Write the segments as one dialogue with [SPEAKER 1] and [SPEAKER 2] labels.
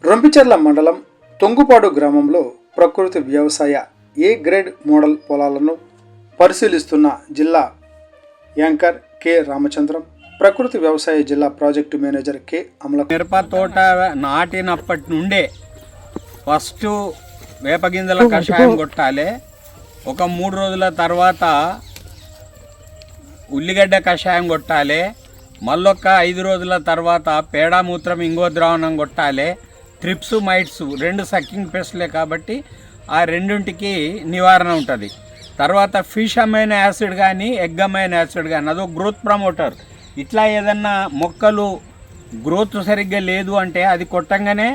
[SPEAKER 1] రొంపిచెర్ల మండలం తొంగుపాడు గ్రామంలో ప్రకృతి వ్యవసాయ ఏ గ్రేడ్ మోడల్ పొలాలను పరిశీలిస్తున్న జిల్లా యాంకర్ కె రామచంద్రం, ప్రకృతి వ్యవసాయ జిల్లా ప్రాజెక్టు మేనేజర్ కె అమల.
[SPEAKER 2] మిరప తోట నాటినప్పటి నుండే ఫస్ట్ వేపగింజల కషాయం కొట్టాలి. ఒక 3 రోజుల తర్వాత ఉల్లిగడ్డ కషాయం కొట్టాలి. మళ్ళొక 5 రోజుల తర్వాత పేడామూత్రం ఇంగో ద్రావణం కొట్టాలి. ట్రిప్స్ మైట్స్ 2 సక్కింగ్ పెస్ట్లే కాబట్టి ఆ రెండింటికి నివారణ ఉంటుంది. తర్వాత ఫిష్ అమైనో యాసిడ్ కానీ ఎగ్ అమైనో యాసిడ్ కానీ అదో గ్రోత్ ప్రమోటర్. ఇట్లా ఏదన్నా మొక్కలు గ్రోత్ సరిగ్గా లేదు అంటే అది కొట్టంగానే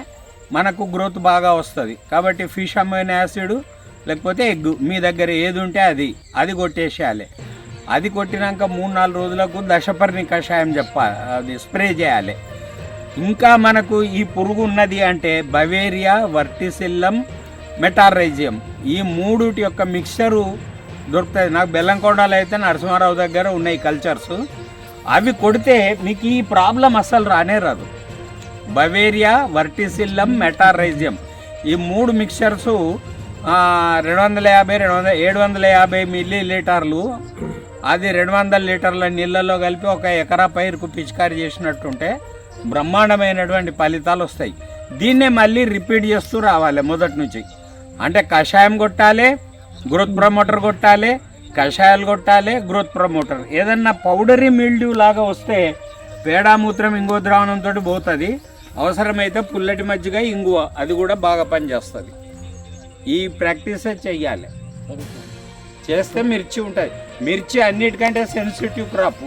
[SPEAKER 2] మనకు గ్రోత్ బాగా వస్తుంది. కాబట్టి ఫిష్ అమైనో యాసిడ్ లేకపోతే ఎగ్ మీ దగ్గర ఏది ఉంటే అది కొట్టేసేయాలి. అది కొట్టినాక 3-4 రోజులకు దశపర్ణి కషాయం అది స్ప్రే చేయాలి. ఇంకా మనకు ఈ పురుగు ఉన్నది అంటే బవేరియా, వర్టిసిల్లం, మెటారైజియం ఈ 3 యొక్క మిక్చరు దొరుకుతుంది. నాకు బెల్లంకొండలో అయితే నరసింహారావు దగ్గర ఉన్నాయి కల్చర్స్. అవి కొడితే మీకు ఈ ప్రాబ్లం అస్సలు రానే రాదు. బవేరియా, వర్టిసిల్లం, మెటారైజియం ఈ 3 మిక్చర్సు 750 మిల్లీ లీటర్లు అది 200 లీటర్ల నీళ్ళల్లో కలిపి ఒక ఎకరా పైరుకు పిచికారీ చేసినట్టుంటే బ్రహ్మాండమైనటువంటి ఫలితాలు వస్తాయి. దీన్నే మళ్ళీ రిపీట్ చేస్తూ రావాలి మొదటి నుంచి. అంటే కషాయం కొట్టాలి, గ్రోత్ ప్రమోటర్ కొట్టాలి, కషాయాలు కొట్టాలి, గ్రోత్ ప్రమోటర్. ఏదన్నా పౌడరీ మిల్డ్యూ లాగా వస్తే పేడామూత్రం ఇంగువ ద్రావణంతో పోతుంది. అవసరమైతే పుల్లటి మజ్జిగ ఇంగువ అది కూడా బాగా పనిచేస్తుంది. ఈ ప్రాక్టీసే చెయ్యాలి. చేస్తే మిర్చి ఉంటుంది. మిర్చి అన్నిటికంటే సెన్సిటివ్ క్రాప్.